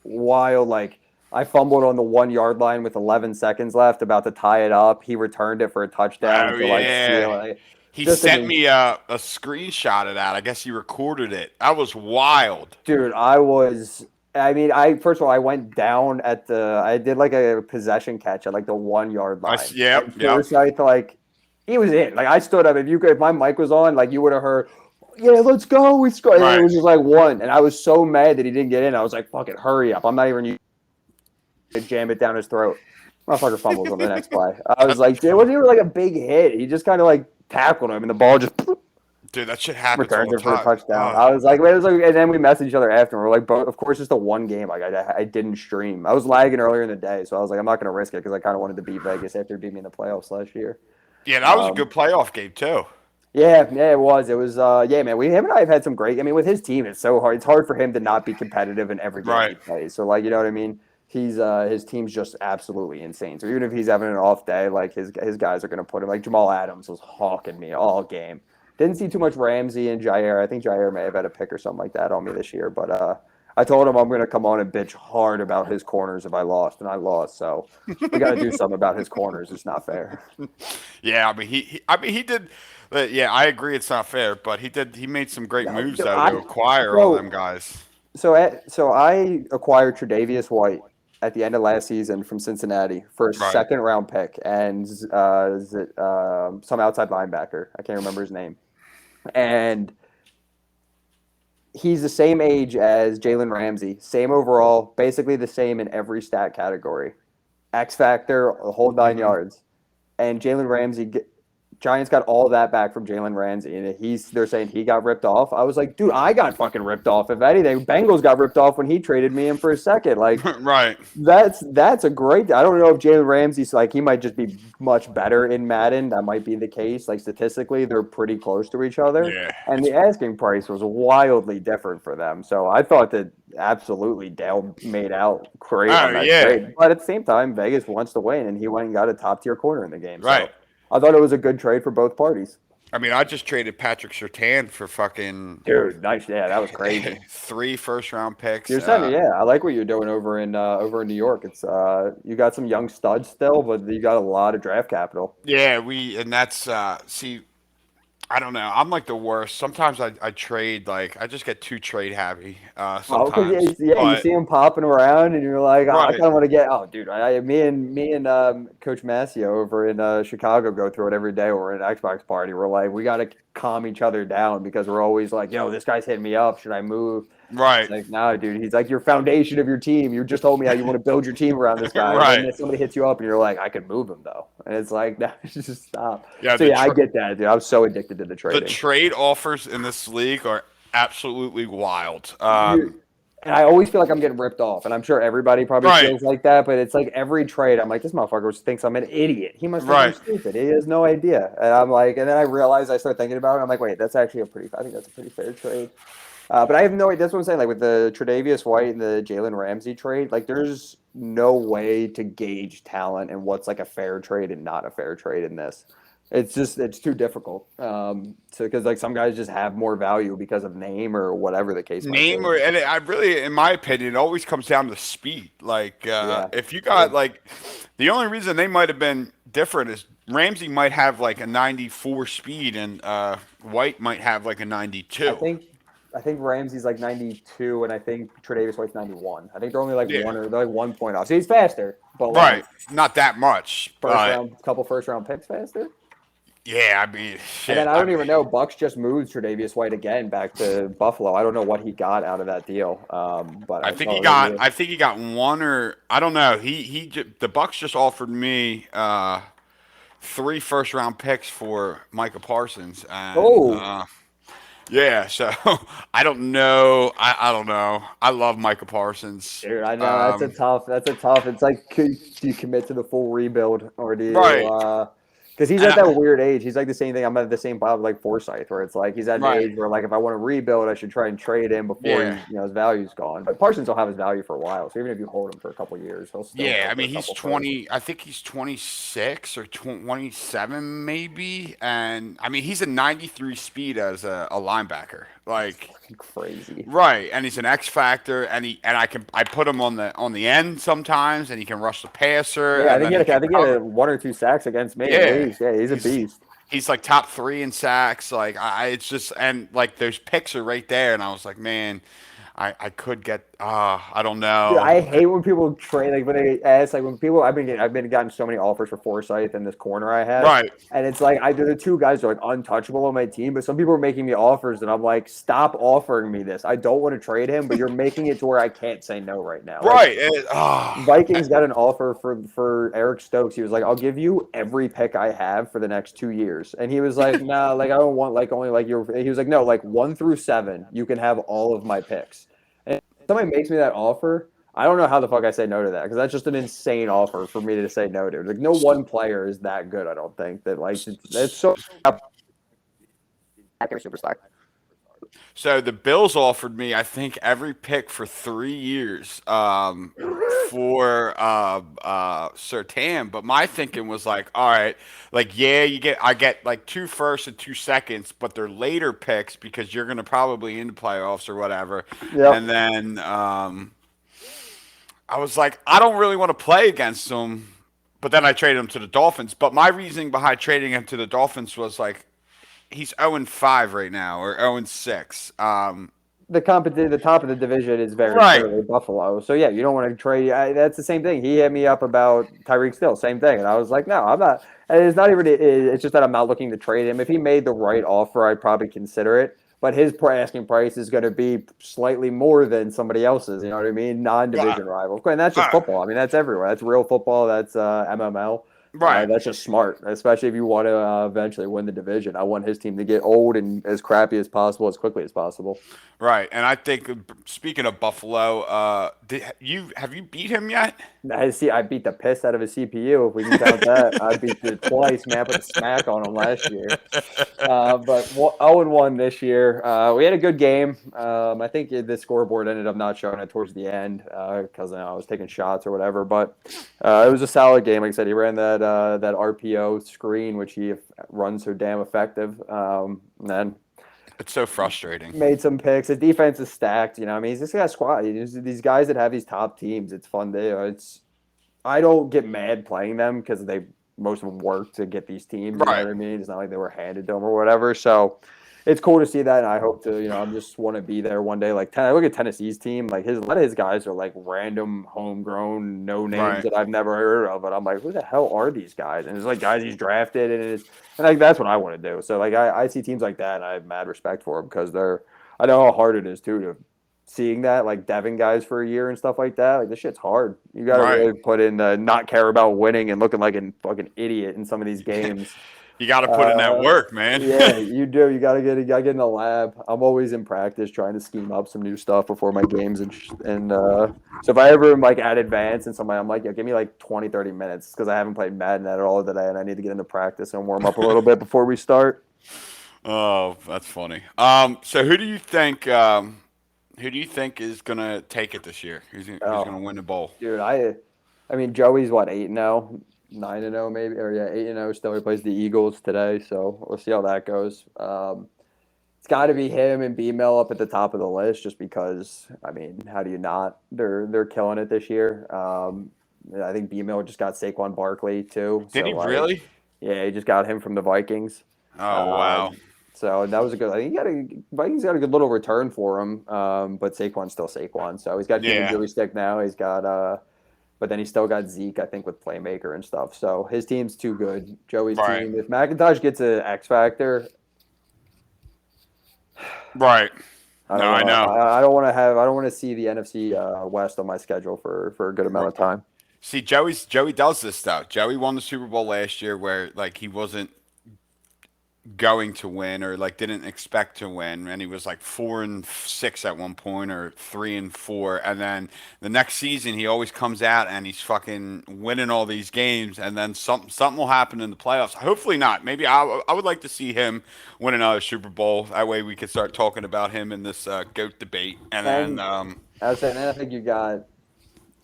Wild, like I fumbled on the 1 yard line with 11 seconds left, about to tie it up. He returned it for a touchdown Oh to like seal yeah. it. He Just sent me a screenshot of that. I guess he recorded it. That was wild. dude, I first of all I went down I did like a possession catch at like the 1 yard line. Yep. First I thought like he was in. Like I stood up. If my mic was on, like you would have heard, yeah, let's go. We scored. Right. It was just like one. And I was so mad that he didn't get in. I was like, fuck it, hurry up. I'm not even to jam it down his throat. Motherfucker fumbles on the next play. I was like, it wasn't even like a big hit. He just kind of like tackled him and the ball just Dude, that shit happens all returns the it for a time. touchdown. Oh. I was like, and then we messaged each other after. And we're like, bro, of course, it's the one game. Like, I didn't stream. I was lagging earlier in the day, so I was like, I'm not going to risk it because I kind of wanted to beat Vegas after beat me in the playoffs last year. Yeah, that was a good playoff game too. Yeah, it was. It was, yeah, man. Him and I have had some great. I mean, with his team, it's so hard. It's hard for him to not be competitive in every game he plays. So, like, you know what I mean? His team's just absolutely insane. So even if he's having an off day, like his guys are going to put him. Like Jamal Adams was hawking me all game. Didn't see too much Ramsey and Jair. I think Jair may have had a pick or something like that on me this year. But I told him I'm going to come on and bitch hard about his corners if I lost, and I lost. So we got to do something about his corners. It's not fair. Yeah, I mean he did. Yeah, I agree. It's not fair, but he made some great moves though to acquire all them guys. So I acquired Tre'Davious White at the end of last season from Cincinnati for a second round pick and some outside linebacker. I can't remember his name. And he's the same age as Jalen Ramsey, same overall, basically the same in every stat category. X factor, a whole 9 yards. And Jalen Ramsey, Giants got all that back from Jalen Ramsey, and they're saying he got ripped off. I was like, dude, I got fucking ripped off. If anything, Bengals got ripped off when he traded me in for a second. Like, right. That's a great. I don't know if Jalen Ramsey's like he might just be much better in Madden. That might be the case. Like statistically, they're pretty close to each other. Yeah. And the asking price was wildly different for them. So I thought that absolutely Dale made out great on that trade. But at the same time, Vegas wants to win, and he went and got a top tier corner in the game. Right. So I thought it was a good trade for both parties. I mean, I just traded Patrick Surtain for fucking dude. Nice, yeah, that was crazy. 3 first-round picks. You're saying, yeah, I like what you're doing over in New York. It's you got some young studs still, but you got a lot of draft capital. Yeah, and that's see, I don't know. I'm like the worst. Sometimes I trade I just get too trade happy. Sometimes, you see him popping around, and you're like, I kind of want to get. Oh, dude, me and Coach Massio over in Chicago go through it every day. We're at an Xbox party. We're like, we got to calm each other down because we're always like, yo, this guy's hitting me up. Should I move? Right. It's like, no, dude. He's like your foundation of your team. You just told me how you want to build your team around this guy. Right. And then somebody hits you up, and you're like, I could move him though. And it's like, no, just stop. Yeah. So I get that, dude. I'm so addicted to the trading. The trade offers in this league are absolutely wild. And I always feel like I'm getting ripped off, and I'm sure everybody probably feels like that. But it's like every trade, I'm like, this motherfucker thinks I'm an idiot. He must think I'm stupid. He has no idea. And I'm like, and then I realize I start thinking about it. I'm like, wait, that's actually I think that's a pretty fair trade. But I have no idea. That's what I'm saying. Like with the Tre'Davious White and the Jalen Ramsey trade, like there's no way to gauge talent and what's like a fair trade and not a fair trade in this. It's too difficult. Because like some guys just have more value because of name or whatever the case. And I really, in my opinion, it always comes down to speed. Like if you got the only reason they might have been different is Ramsey might have like a 94 speed and White might have like a 92. I think Ramsey's like 92, and I think Tre'Davious White's 91. I think they're only they're like 1 point off. So he's faster, but not that much. Couple first round picks faster. Yeah, I mean, shit. And then I don't even know. Bucks just moved Tre'Davious White again back to Buffalo. I don't know what he got out of that deal. But I think he got one or I don't know. The Bucks just offered me 3 first round picks for Micah Parsons. And, Yeah, so I don't know. I don't know. I love Micah Parsons. Dude, I know that's a tough. That's a tough. It's like, do you commit to the full rebuild or do you? Right. Because he's And at that weird age. He's like the same thing. I'm at the same vibe like Forsyth, where it's like he's at the right. age where like if I want to rebuild, I should try and trade him before Yeah. he's his value's gone. But Parsons will have his value for a while. So even if you hold him for a couple years, he'll still Yeah, go I for a mean he's couple firsts. 20. I think he's 26 or 27 maybe, and I mean he's a 93 speed as a linebacker. That's Like fucking crazy. right, and he's an X factor, and I put him on the end sometimes, and he can rush the passer, Yeah, and then he I can think he had cover. one or two sacks against me at Yeah, least. Yeah, he's a he's beast. he's like top three in sacks. Like it's just and like those picks are right there, and I was like, man, I could get I don't Dude, know. I hate when people trade like when they ask like when people I've been gotten so many offers for Forsyth in this corner I have, Right, and it's like they're the two guys who are like untouchable on my team, but some people are making me offers, and I'm like, stop offering me this. I don't want to trade him, but you're making it to where I can't say no right now. Like right. Vikings got an offer for Eric Stokes. He was like, I'll give you every pick I have for the next 2 years, and he was like, nah, like I don't want like only like your. He was like, no, like 1 through 7, you can have all of my picks. And if somebody makes me that offer. I don't know how the fuck I say no to that because that's just an insane offer for me to say no to. Like no one player is that good. I don't think that like it's so accurate superstar. So the Bills offered me, I think, every pick for 3 years for Sertan. But my thinking was like, all right, like yeah, I get like 2 firsts and 2 seconds, but they're later picks because you're gonna probably in the playoffs or whatever. Yep. And then I was like, I don't really want to play against them. But then I traded him to the Dolphins. But my reasoning behind trading him to the Dolphins was like he's 0-5 right now or 0-6. The top of the division is very Right. clearly Buffalo. So yeah, you don't want to trade. That's the same thing. He hit me up about Tyreek Still, same thing, and I was like, no, I'm not. And it's not even. It's just that I'm not looking to trade him. If he made the right offer, I'd probably consider it. But his asking price is going to be slightly more than somebody else's. You know what I mean? Uh, Non-division rival, and that's just uh, football. I mean, that's everywhere. That's real football. That's MML. right. That's just smart, especially if you want to eventually win the division. I want his team to get old and as crappy as possible, as quickly as possible. Right. And I think speaking of Buffalo, have you beat him yet? I see. I beat the piss out of his CPU if we can count that. I beat it twice, man. I put a smack on him last year. But 0-1 this year. We had a good game. I think the scoreboard ended up not showing it towards the end because I was taking shots or whatever. But it was a solid game. Like I said, he ran that RPO screen, which he runs so damn effective. And then It's so frustrating. made some picks. His defense is stacked. You know, I mean, he's just got a squad. These guys that have these top teams. It's fun. It's I don't get mad playing them because most of them work to get these teams. You know Right. what I mean? It's not like they were handed to them or whatever. So it's cool to see that, and I hope to. I just want to be there one day. Like I look at Tennessee's team. Like a lot of his guys are like random, homegrown, no names Right. that I've never heard of. But I'm like, who the hell are these guys? And it's like guys he's drafted, and like that's what I want to do. So like I see teams like that, and I have mad respect for them because I know how hard it is too to seeing that like Devin guys for a year and stuff like that. Like this shit's hard. You got to Right. really put in not care about winning and looking like a fucking idiot in some of these games. You got to put in that Uh, work, man. yeah, you do. You gotta get in the lab. I'm always in practice trying to scheme up some new stuff before my games and so if I ever am like at advance and somebody I'm like, yeah, give me like 20, 30 minutes because I haven't played Madden at all today and I need to get into practice and warm up a little bit before we start. Oh, that's funny. So who do you think is gonna take it this year? Who's Oh, gonna win the bowl? dude, I mean Joey's what 8-0, 9-0 maybe, or yeah 8-0 still. He plays the Eagles today, so we'll see how that goes. It's got to be him and B-Mill up at the top of the list, just because. I mean, how do you not? They're killing it this year. I think B-Mill just got Saquon Barkley too, Did so he like, really? yeah, he just got him from the Vikings. Oh wow. Um, so that was a good. I think Vikings got a good little return for him. But Saquon's still Saquon, so he's got Jimmy Yeah. G stick now. He's got but then he's still got Zeke, I think, with playmaker and stuff. So his team's too good. Joey's Right. team. If McIntosh gets an X factor, Right. I No, don't I know. know. I don't want to have. I don't want to see the NFC West on my schedule for a good amount of time. See, Joey does this stuff. Joey won the Super Bowl last year, where like he wasn't going to win or like didn't expect to win, and he was like 4-6 at one point or 3-4, and then the next season he always comes out and he's fucking winning all these games, and then something will happen in the playoffs. Hopefully not. Maybe I would like to see him win another Super Bowl. That way we could start talking about him in this goat debate, and then And I was saying, and I think you got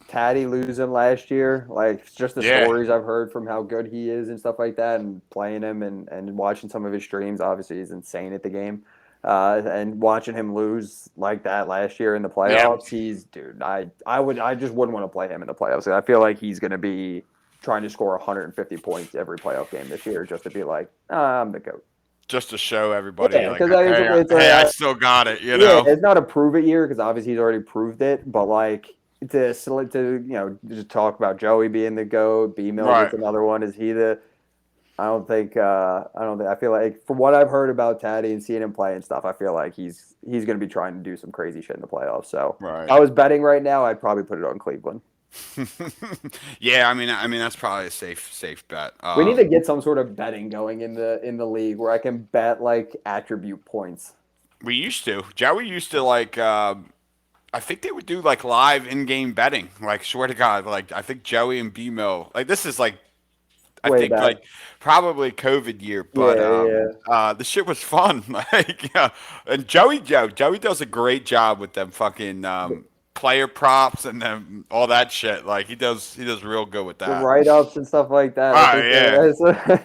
Taddy losing last year. Like just the yeah. stories I've heard from how good he is and stuff like that, and playing him and watching some of his streams. Obviously, he's insane at the game. And watching him lose like that last year in the Yeah. playoffs, he's dude. I just wouldn't want to play him in the playoffs. I feel like he's going to be trying to score 150 points every playoff game this year just to be like, I'm the goat. Just to show everybody, Yeah, like, because hey, I still got it, you yeah, know? it's not a prove it year because obviously he's already proved it. But like to just talk about Joey being the GOAT, B Mills Right. is another one. Is he the? I don't think. I feel like from what I've heard about Taddy and seeing him play and stuff, I feel like he's going to be trying to do some crazy shit in the playoffs. So if Right. I was betting right now, I'd probably put it on Cleveland. Yeah, I mean that's probably a safe bet. We need to get some sort of betting going in the league where I can bet like attribute points. We used to. Joey used to like. I think they would do like live in-game betting. Like, swear to God, like I think Joey and BMO. Like this is like I Way think back. like probably COVID year, but Yeah, yeah. the shit was fun. Like, yeah. And Joey does a great job with them fucking player props and then all that shit. Like he does real good with The that. write ups and stuff like that. I Oh think yeah.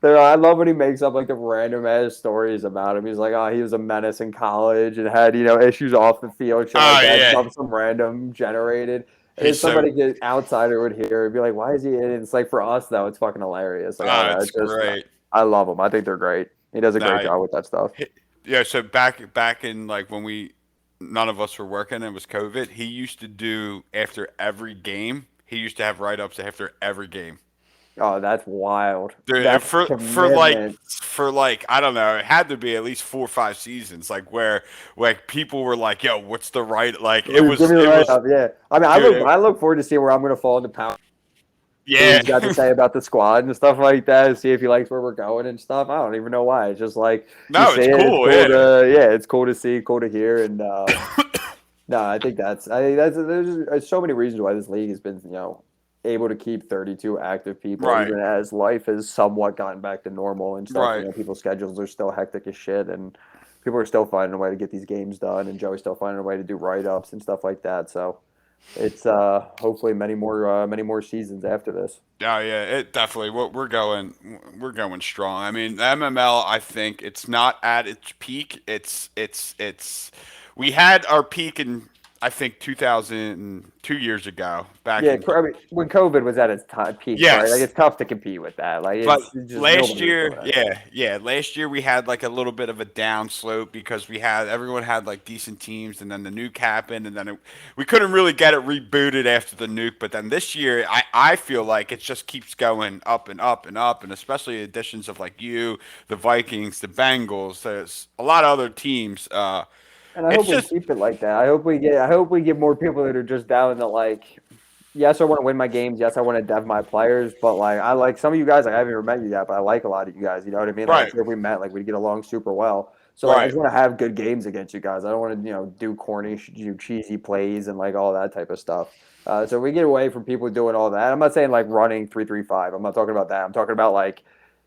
I love when he makes up like the random ass stories about him. He's like, oh, he was a menace in college and had issues off the field, shit like Oh that. yeah. Some random generated. And then He's so. somebody get outsider would hear and be like, why is he? And it's like for us though, it's fucking hilarious. Like I don't Oh, know, it's it's just great. I love him. I think they're great. He does a great Nah, job with that stuff. yeah. So back in like when we none of us were working, it was COVID. He used to do after every game. He used to have write ups after every game. Oh, that's wild. Dude, and That's commitment. for like I don't know, it had to be at least 4 or 5 seasons, like where like people were like, "Yo, what's the right?" Like it Give was me the it write was up. Yeah. I mean, dude. I look forward to seeing where I'm going to fall into power. What Yeah, he's got to say about the squad and stuff like that, and see if he likes where we're going and stuff. I don't even know why. It's just like you no, see it's it, it's cool. cool Yeah, to it's cool to see, cool to hear, and no, I think that's there's so many reasons why this league has been able to keep 32 active people right, even as life has somewhat gotten back to normal and stuff. right. People's schedules are still hectic as shit, and people are still finding a way to get these games done, and Joey's still finding a way to do write ups and stuff like that. So. It's hopefully many more seasons after this. Yeah, yeah, it definitely. We're going strong. I mean, the MML. I think it's not at its peak. It's. We had our peak in I think 2,002 years ago. Back Yeah, in I mean, when COVID was at its peak, right? Like yes, it's tough to compete with that. Like but it's just last nobody was doing year, that. yeah, last year we had like a little bit of a down slope because everyone had like decent teams, and then the nuke happened, and then we couldn't really get it rebooted after the nuke. But then this year, I feel like it just keeps going up and up and up, and especially additions of like the Vikings, the Bengals, there's a lot of other teams. And I It's hope we just keep it like that. I hope we get more people that are just down to like, yes, I want to win my games. Yes, I want to dev my players. But like, I like some of you guys. Like, I haven't even met you yet, but I like a lot of you guys. You know what I mean? Like, I'm right, sure if we met, like, we'd get along super well. So like, I right, just want to have good games against you guys. I don't want to do corny, cheesy plays and like all that type of stuff. So we get away from people doing all that. I'm not saying like running 3-3-5. I'm not talking about that. I'm talking about like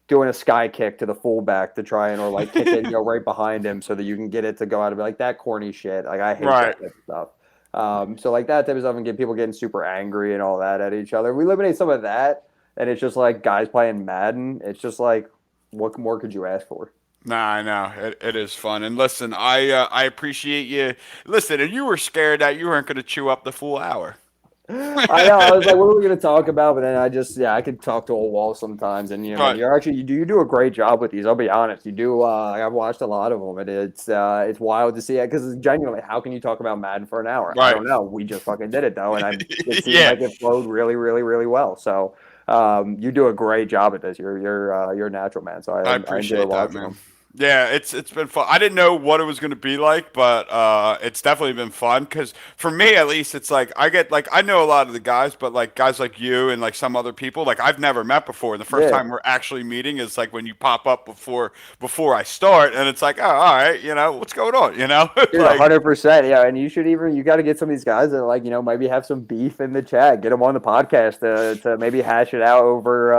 doing a sky kick to the fullback to try and or like kick it right behind him so that you can get it to go out and be like that corny shit. Like I hate right. that type of stuff. So like that type of stuff and get people getting super angry and all that at each other. We eliminate some of that, and it's just like guys playing Madden. It's just like what more could you ask for? Nah, I know it is fun. And listen, I appreciate you. Listen, and you were scared that you weren't going to chew up the full hour. I know. I was like, what are we going to talk about? But then I could talk to a wall sometimes. And man, But you do a great job with these. I'll be honest, you do. I've watched a lot of them, and it's wild to see it because genuinely, how can you talk about Madden for an hour? I right, don't know. We just fucking did it though, and it seemed yeah. like it flowed really, really, really well. So, you do a great job at this. You're a natural man. So I I enjoy appreciate that, watching man. them. Yeah, it's been fun. I didn't know what it was going to be like, but it's definitely been fun because for me at least, it's like I get like I know a lot of the guys, but like guys like you and like some other people, like I've never met before. And the first Yeah. time we're actually meeting is like when you pop up before I start, and it's like, oh, all right, what's going on, Dude, like 100%. Yeah, and you got to get some of these guys that like maybe have some beef in the chat. Get them on the podcast to maybe hash it out over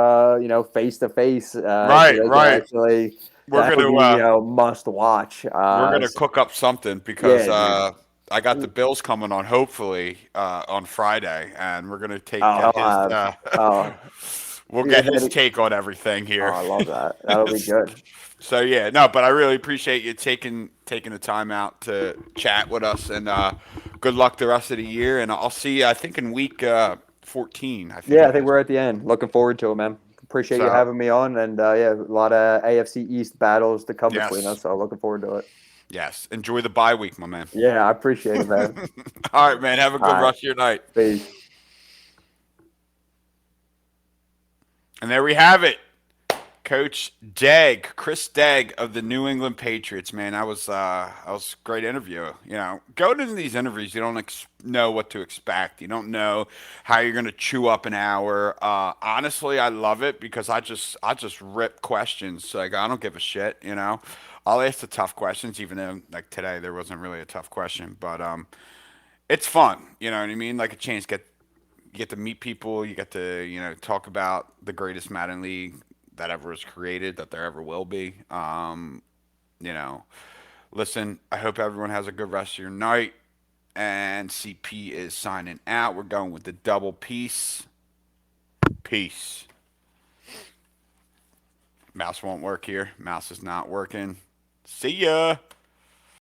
face to face so right, they can right. actually We're that would gonna be must watch. we're gonna cook up something because Yeah, dude. I got the Bills coming on hopefully on Friday, and we're gonna Oh, get he'll his have oh we'll yeah, get his take on everything oh, here. I love that. That'll be good. So yeah, no, but I really appreciate you taking the time out to chat with us, and good luck the rest of the year. And I'll see you, I think, in week 14. I think Yeah, I it think is. we're at the end. Looking forward to it, man. Appreciate you So having me on, and yeah, a lot of AFC East battles to come between yes, us. So looking forward to it. yes. Enjoy the bye week, my man. Yeah, I appreciate it, man. All right, man. Have a All good right, rest of your night. peace. And there we have it. Coach Degg, Chris Degg of the New England Patriots, man, that was a great interview. Going into these interviews, you don't know what to expect. You don't know how you're going to chew up an hour. Honestly, I love it because I just rip questions. Like I don't give a shit. I'll ask the tough questions, even though like today there wasn't really a tough question, but it's fun. You know what I mean? Like a chance get you get to meet people. You get to talk about the greatest Madden league that ever was created, that there ever will be. You know, listen. I hope everyone has a good rest of your night. And CP is signing out. We're going with the double peace. Peace. Mouse won't work here. Mouse is not working. See ya.